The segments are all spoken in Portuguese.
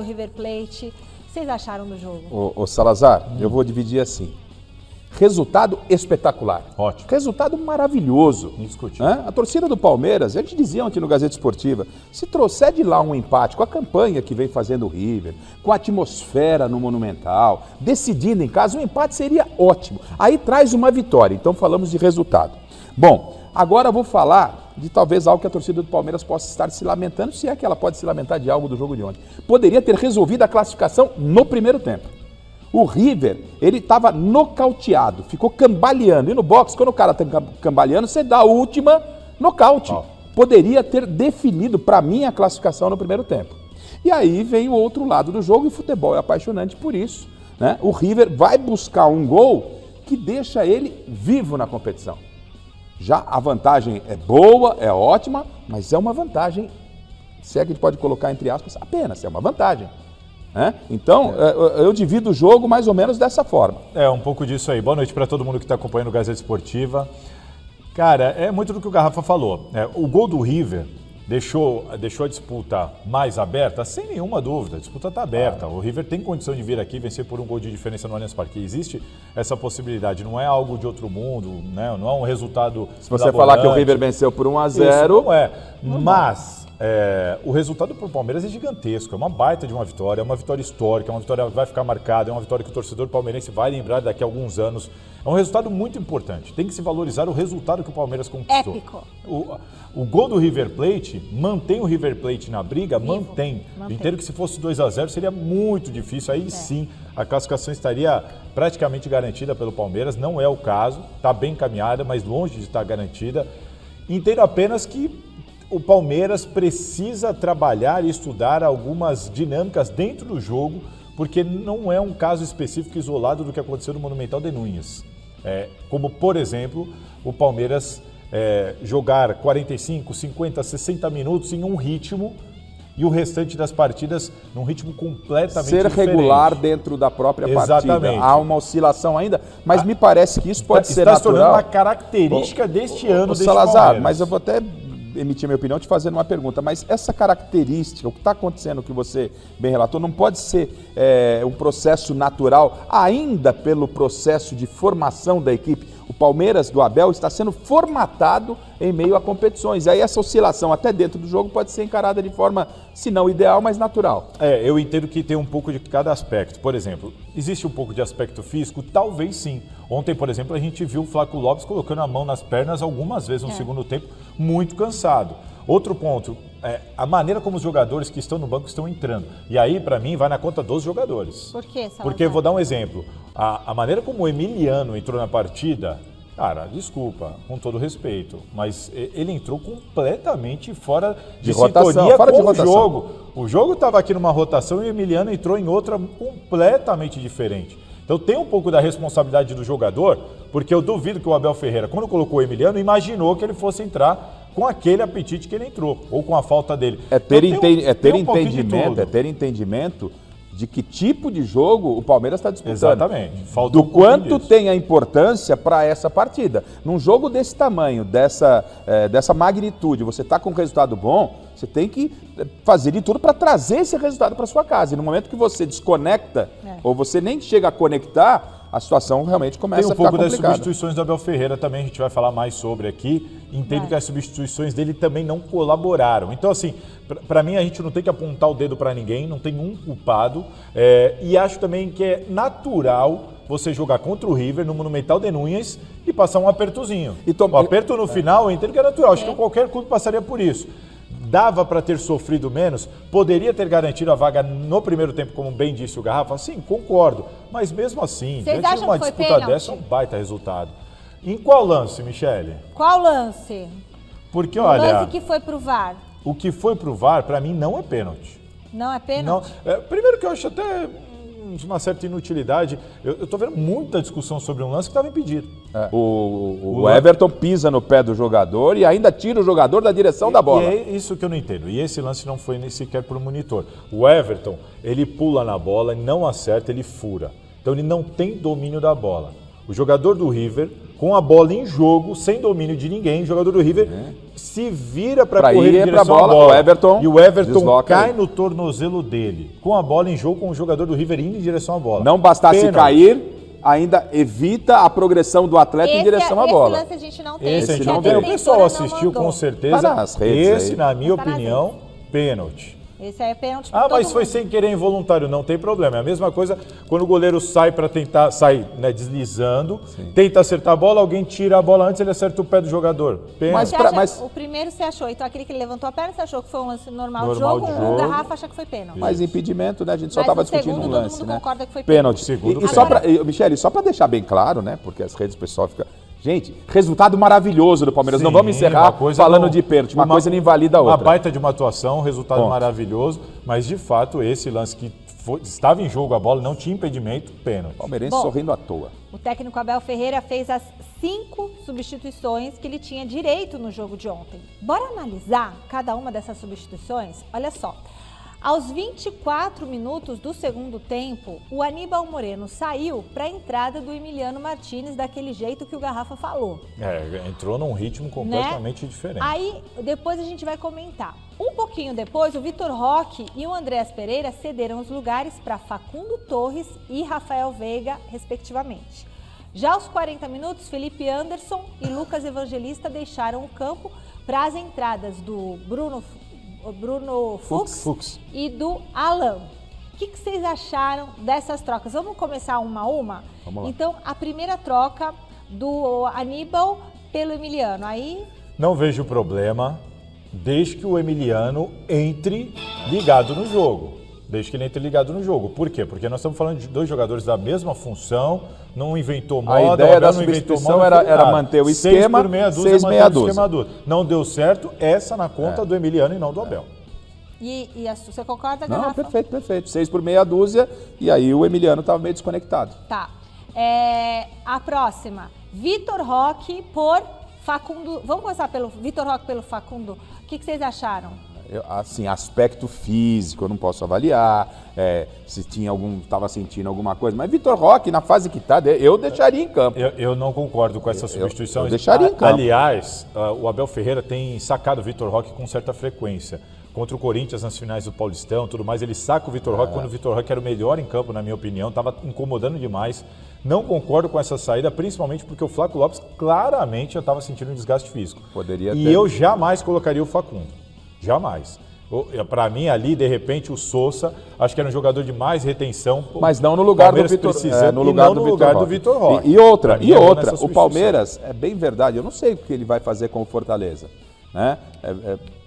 River Plate. O que vocês acharam do jogo? Ô Salazar, eu vou dividir assim. Resultado espetacular. Ótimo. Resultado maravilhoso. Indiscutível. A torcida do Palmeiras, a gente dizia ontem no Gazeta Esportiva, se trouxer de lá um empate com a campanha que vem fazendo o River, com a atmosfera no Monumental, decidindo em casa, um empate seria ótimo. Aí traz uma vitória, então falamos de resultado. Bom, agora eu vou falar de talvez algo que a torcida do Palmeiras possa estar se lamentando, se é que ela pode se lamentar de algo do jogo de ontem. Poderia ter resolvido a classificação no primeiro tempo. O River, ele estava nocauteado, ficou cambaleando. E no boxe, quando o cara está cambaleando, você dá a última nocaute. Poderia ter definido, para mim, a classificação no primeiro tempo. E aí vem o outro lado do jogo, e o futebol é apaixonante por isso, né? O River vai buscar um gol que deixa ele vivo na competição. Já a vantagem é boa, é ótima, mas é uma vantagem, se é que a gente pode colocar entre aspas, apenas, é uma vantagem. Então, eu divido o jogo mais ou menos dessa forma. É, um pouco disso aí. Boa noite para todo mundo que está acompanhando o Gazeta Esportiva. Cara, é muito do que o Garrafa falou. O gol do River deixou a disputa mais aberta, sem nenhuma dúvida. A disputa está aberta. O River tem condição de vir aqui e vencer por um gol de diferença no Allianz Parque. Existe essa possibilidade. Não é algo de outro mundo, né? Não é um resultado... Se você falar que o River venceu por 1-0... Isso não é. Mas... o resultado para o Palmeiras é gigantesco, é uma baita de uma vitória, é uma vitória histórica, é uma vitória que vai ficar marcada, é uma vitória que o torcedor palmeirense vai lembrar daqui a alguns anos. É um resultado muito importante, tem que se valorizar o resultado que o Palmeiras conquistou. Épico. O gol do River Plate mantém o River Plate na briga, mantém. Eu entendo que se fosse 2-0 seria muito difícil, aí sim a classificação estaria praticamente garantida pelo Palmeiras, não é o caso, está bem encaminhada, mas longe de estar garantida. Entendo apenas que o Palmeiras precisa trabalhar e estudar algumas dinâmicas dentro do jogo, porque não é um caso específico isolado do que aconteceu no Monumental de Núñez. Como, por exemplo, o Palmeiras jogar 45, 50, 60 minutos em um ritmo e o restante das partidas num ritmo completamente diferente. Ser regular dentro da própria partida. Exatamente. Há uma oscilação ainda, mas me parece que isso pode ser natural. Está se tornando uma característica deste ano, deste Salazar, Palmeiras. mas eu vou até emitir minha opinião te fazendo uma pergunta, mas essa característica, o que está acontecendo, que você bem relatou, não pode ser um processo natural, ainda pelo processo de formação da equipe. O Palmeiras do Abel está sendo formatado em meio a competições. Aí essa oscilação até dentro do jogo pode ser encarada de forma, se não ideal, mas natural. Eu entendo que tem um pouco de cada aspecto. Por exemplo, existe um pouco de aspecto físico? Talvez sim. Ontem, por exemplo, a gente viu o Flaco Lopes colocando a mão nas pernas algumas vezes no segundo tempo, muito cansado. Outro ponto, a maneira como os jogadores que estão no banco estão entrando. E aí, para mim, vai na conta dos jogadores. Por quê, Salazar? Porque, vou dar um exemplo, a maneira como o Emiliano entrou na partida, cara, desculpa, com todo respeito, mas ele entrou completamente fora de sintonia com o jogo. O jogo estava aqui numa rotação e o Emiliano entrou em outra completamente diferente. Então tem um pouco da responsabilidade do jogador, porque eu duvido que o Abel Ferreira, quando colocou o Emiliano, imaginou que ele fosse entrar com aquele apetite que ele entrou, ou com a falta dele. É ter entendimento de que tipo de jogo o Palmeiras está disputando. Exatamente. Do quanto tem a importância para essa partida. Num jogo desse tamanho, dessa magnitude, você está com um resultado bom, você tem que fazer de tudo para trazer esse resultado para sua casa. E no momento que você desconecta, ou você nem chega a conectar, a situação realmente começa a ficar complicada. Tem um pouco das substituições do Abel Ferreira também, a gente vai falar mais sobre aqui. Entendo que as substituições dele também não colaboraram. Então, assim, para mim a gente não tem que apontar o dedo para ninguém, não tem um culpado. E acho também que é natural você jogar contra o River no Monumental de Núñez e passar um apertozinho. O aperto no final, eu entendo que é natural. Acho que qualquer clube passaria por isso. Dava para ter sofrido menos? Poderia ter garantido a vaga no primeiro tempo, como bem disse o Garrafa? Sim, concordo. Mas mesmo assim, diante de uma disputa dessa, é um baita resultado. Em qual lance, Michele? Qual lance? Porque, olha... O lance que foi pro VAR. O que foi pro VAR, para mim, não é pênalti. Não é pênalti? Não. Primeiro que eu acho até de uma certa inutilidade. Eu tô vendo muita discussão sobre um lance que estava impedido. O Everton pisa no pé do jogador e ainda tira o jogador da direção da bola. E é isso que eu não entendo. E esse lance não foi nem sequer por monitor. O Everton, ele pula na bola, não acerta, ele fura. Então ele não tem domínio da bola. O jogador do River, com a bola em jogo, sem domínio de ninguém, o jogador do River se vira para correr em direção à bola. O Everton e o Everton desloca cai ele. no tornozelo dele, com a bola em jogo, com o jogador do River indo em direção à bola. Não bastasse Pênalti. cair, ainda evita a progressão do atleta em direção à bola. Esse lance a gente não tem. Esse a gente não não tem. tem. O pessoal A produtora não assistiu mandou. com certeza. Tá nas redes Esse, aí. na minha Tá nas opinião, pênalti. Esse aí é pênalti pra Ah, todo mas foi mundo. sem querer involuntário, não tem problema. É a mesma coisa quando o goleiro sai para tentar, né, deslizando, tenta acertar a bola, alguém tira a bola antes, ele acerta o pé do jogador. Pênalti. Você o primeiro você achou, então aquele que ele levantou a perna, você achou que foi um lance normal de Normal jogo, de o jogo. Garrafa acha que foi pênalti. Mas impedimento, né? A gente só Mas estava o discutindo segundo, um todo lance, mundo né? concorda que foi Pênalti. Segundo, E só para, Michele, só para deixar bem claro, né? Porque as redes o pessoal fica... Gente, resultado maravilhoso do Palmeiras. Não Sim, vamos encerrar uma coisa falando não- de pênalti. Uma coisa não invalida a Uma outra. baita de uma atuação, resultado Ponto. maravilhoso, mas de fato esse lance que estava em jogo a bola, não tinha impedimento, pênalti. Palmeirense Bom. sorrindo à toa. O técnico Abel Ferreira fez as 5 substituições que ele tinha direito no jogo de ontem. Bora analisar cada uma dessas substituições? Olha só. Aos 24 minutos do segundo tempo, o Aníbal Moreno saiu para a entrada do Emiliano Martínez daquele jeito que o Garrafa falou. Entrou num ritmo completamente diferente. Aí, depois a gente vai comentar. Um pouquinho depois, o Vitor Roque e o Andréas Pereira cederam os lugares para Facundo Torres e Rafael Veiga, respectivamente. Já aos 40 minutos, Felipe Anderson e Lucas Evangelista deixaram o campo para as entradas do Bruno Fux e do Alan. O que vocês acharam dessas trocas? Vamos começar uma a uma? Vamos lá. Então, a primeira troca do Aníbal pelo Emiliano. Aí, Não vejo problema, desde que o Emiliano entre ligado no jogo. Desde que ele entre ligado no jogo. Por quê? Porque nós estamos falando de dois jogadores da mesma função, não inventou moda, A o ideia Abel da não inventou substituição moda, não fez era nada. manter o 6 esquema, por meia dúzia, 6 manter meia o dúzia. esquema dúzia. Não deu certo, essa na conta do Emiliano e não do Abel. você concorda, Não, Garrafa? perfeito. 6 por meia dúzia e aí o Emiliano estava meio desconectado. Tá. A próxima. Vitor Roque por Facundo. Vamos começar pelo Vitor Roque pelo Facundo. O que vocês acharam? Assim, aspecto físico, eu não posso avaliar, se tinha estava sentindo alguma coisa, mas Vitor Roque, na fase que está, eu deixaria em campo. Eu não concordo com essa substituição. eu deixaria em campo. Aliás, o Abel Ferreira tem sacado o Vitor Roque com certa frequência. Contra o Corinthians nas finais do Paulistão, tudo mais, ele saca o Vitor Roque quando o Vitor Roque era o melhor em campo, na minha opinião, estava incomodando demais. Não concordo com essa saída, principalmente porque o Flávio Lopes claramente já estava sentindo um desgaste físico. Poderia E ter. eu jamais colocaria o Facundo. Jamais. Para mim, ali, de repente, o Sousa, acho que era um jogador de mais retenção. Mas não no lugar do Palmeiras Vitor, precisa, no e lugar não do no Vitor lugar Roque. do Vitor Roque. E outra, Pra mim, eu vou nessa o substituição. Palmeiras, é bem verdade, eu não sei o que ele vai fazer com o Fortaleza, né?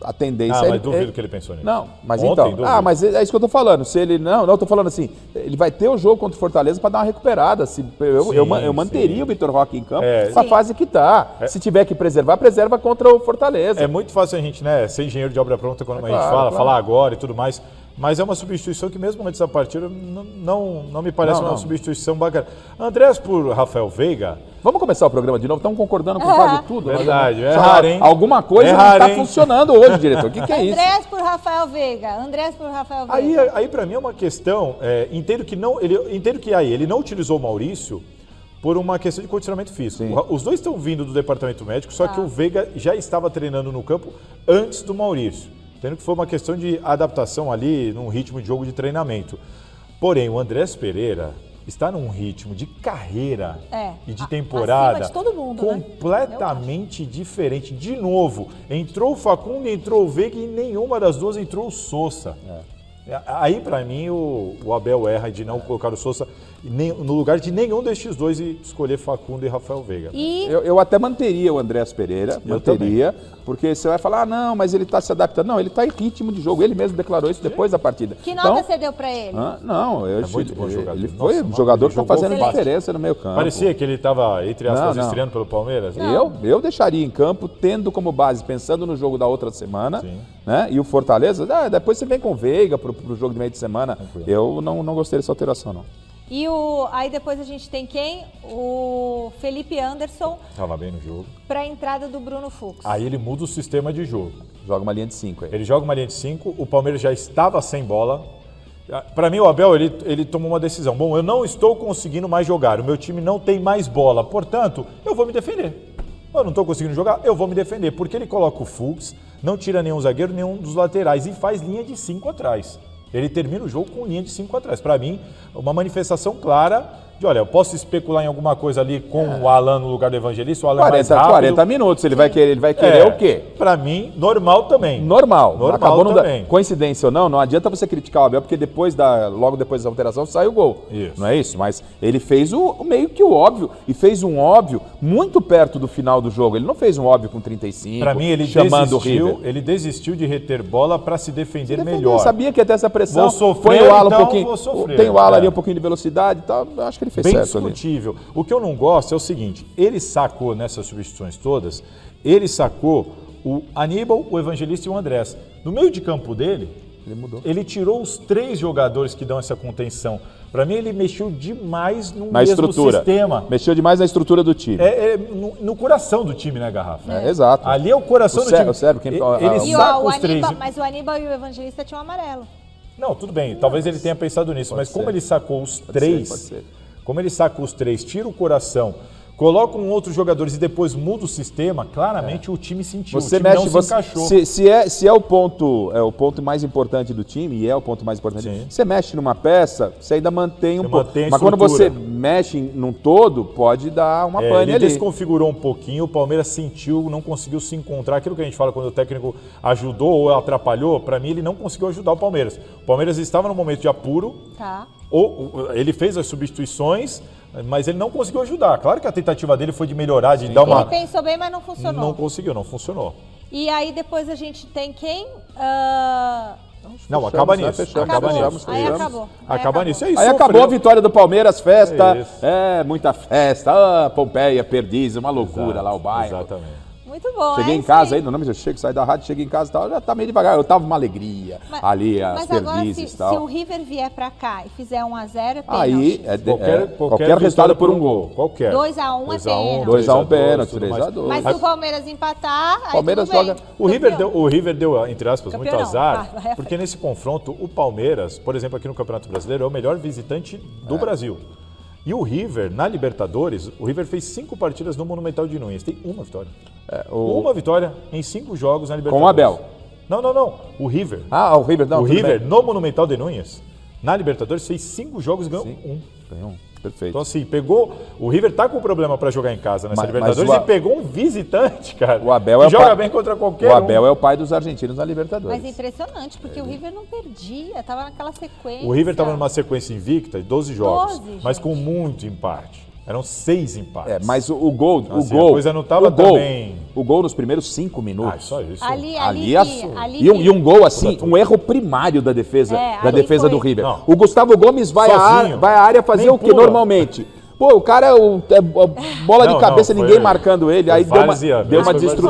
A tendência mas duvido que ele pensou nisso. Não, mas Ontem, então, duvido. mas é isso que eu tô falando. Se ele não, eu tô falando assim, ele vai ter o jogo contra o Fortaleza para dar uma recuperada. Eu manteria sim. o Vitor Roque em campo É. com a Sim. fase que tá. Se tiver que preservar, preserva contra o Fortaleza. É muito fácil a gente, né, ser engenheiro de obra pronta quando a gente claro. falar agora e tudo mais. Mas é uma substituição que mesmo antes da partida não me parece uma substituição bacana. Andrés por Rafael Veiga. Vamos começar o programa de novo? Estamos concordando com quase tudo. Verdade, mas, é raro, hein? Alguma coisa É não raro, está hein? funcionando hoje, diretor. O que é isso? Andrés por Rafael Veiga. Aí para mim é uma questão, entendo que ele não utilizou o Maurício por uma questão de condicionamento físico. Sim. Os dois estão vindo do departamento médico, só que o Veiga já estava treinando no campo antes do Maurício. Entendo que foi uma questão de adaptação ali num ritmo de jogo de treinamento. Porém, o Andrés Pereira está num ritmo de carreira e de temporada acima de todo mundo, né? completamente diferente. De novo, entrou o Facundo, entrou o Veiga e em nenhuma das duas entrou o Sousa. Aí, para mim, o Abel erra de não colocar o Sousa no lugar de nenhum destes dois e escolher Facundo e Rafael Veiga. Eu até manteria o Andrés Pereira, porque você vai falar, não, mas ele está se adaptando. Não, ele está em ritmo de jogo, ele mesmo declarou isso depois da partida. Que nota você deu pra ele? muito bom jogador. Ele foi Nossa, um jogador que está jogou fazendo fácil. diferença no meio campo. Parecia que ele estava, entre aspas, Não. estreando pelo Palmeiras. Eu deixaria em campo, tendo como base, pensando no jogo da outra semana, né? E o Fortaleza, depois você vem com o Veiga pro jogo de meio de semana. Eu não gostei dessa alteração, não. E aí depois a gente tem quem? O Felipe Anderson Estava bem no jogo. para a entrada do Bruno Fux. Aí ele muda o sistema de jogo. Joga uma linha de 5 aí. Ele joga uma linha de 5, o Palmeiras já estava sem bola. Para mim, o Abel, ele tomou uma decisão. Bom, eu não estou conseguindo mais jogar, o meu time não tem mais bola, portanto, eu vou me defender. Eu não estou conseguindo jogar, eu vou me defender, porque ele coloca o Fuchs, não tira nenhum zagueiro, nenhum dos laterais e faz linha de 5 atrás. Ele termina o jogo com linha de 5 atrás. Para mim, uma manifestação clara de, olha, eu posso especular em alguma coisa ali com o Alan no lugar do Evangelista, o Alan é mais rápido. 40 minutos, ele vai querer o quê? Para mim, normal também. Normal acabou também. Coincidência ou não adianta você criticar o Abel, porque logo depois da alteração sai o gol. Isso. Não é isso? Mas ele fez meio que o óbvio, e fez um óbvio muito perto do final do jogo. Ele não fez um óbvio com 35, para mim, ele desistiu de reter bola para se defender melhor. Eu sabia que ia ter essa pressão. Vou sofrer, Põe o Alan então um pouquinho, vou sofrer. Tem o Alan ali um pouquinho de velocidade e tal, acho que ele fez bem certo discutível. Ali. O que eu não gosto é o seguinte, ele sacou nessas substituições todas, ele sacou o Aníbal, o Evangelista e o Andrés. No meio de campo dele, ele tirou os 3 jogadores que dão essa contenção. Para mim, ele mexeu demais no mesmo sistema. Mexeu demais na estrutura do time. No coração do time, né, Garrafa? Exato. Ali é o coração do time. O cérebro, ele saca os 3. Mas o Aníbal e o Evangelista tinham amarelo. Não, tudo bem. Talvez ele tenha pensado nisso. Mas como ele sacou os 3... Como ele saca os 3, tira o coração, coloca outros jogadores e depois muda o sistema, claramente o time sentiu, o time não se encaixou. Se é o ponto mais importante do time, e é o ponto mais importante, você mexe numa peça, você ainda mantém um pouco. Mas quando você mexe num todo, pode dar uma pane ali. Ele desconfigurou um pouquinho, o Palmeiras sentiu, não conseguiu se encontrar. Aquilo que a gente fala quando o técnico ajudou ou atrapalhou, para mim ele não conseguiu ajudar o Palmeiras. O Palmeiras estava num momento de apuro, ele fez as substituições, mas ele não conseguiu ajudar. Claro que a tentativa dele foi de melhorar, de dar uma... Ele pensou bem, mas não funcionou. Não conseguiu, não funcionou. E aí depois a gente tem quem? Não, acaba nisso. Acaba nisso. É isso, aí acabou a vitória do Palmeiras, festa, muita festa. Pompeia, Perdiz, uma loucura lá o bairro. Exatamente. Muito bom. Cheguei em casa aí, eu chego, saio da rádio, cheguei em casa e tal, já tá meio devagar. Eu tava uma alegria ali, as Perdizes e tal. Se o River vier pra cá e fizer 1-0, é pênalti. Aí, qualquer resultado por um gol. Qualquer. 2-1 é pênalti. 2-1 pênalti, 3-2. Mas se o Palmeiras empatar, aí Palmeiras tudo bem. joga. O River deu, entre aspas, muito azar, porque nesse confronto, o Palmeiras, por exemplo, aqui no Campeonato Brasileiro, é o melhor visitante do Brasil. E o River, na Libertadores, o River fez 5 partidas no Monumental de Núñez. Tem uma vitória. Uma vitória em 5 jogos na Libertadores. Com o Abel. Não. O River. O River não. O River, no Monumental de Núñez, na Libertadores, fez 5 jogos e ganhou 1. Ganhou 1. Perfeito. Então, assim, o River tá com problema para jogar em casa nessa Libertadores e pegou um visitante, cara. O Abel que joga bem contra qualquer um. O Abel é o pai dos argentinos na Libertadores. Mas impressionante, porque o River não perdia, tava naquela sequência. O River tava numa sequência invicta de 12 jogos, mas com muito empate. Eram 6 empates. Mas o gol, então, assim, a coisa não estava também... O gol nos primeiros 5 minutos. Só isso. E um gol assim, um erro primário da defesa, do River. Não. O Gustavo Gomes vai à área fazer o que normalmente? Pô, o cara, bola de cabeça, ninguém marcando ele, aí deu uma destruição.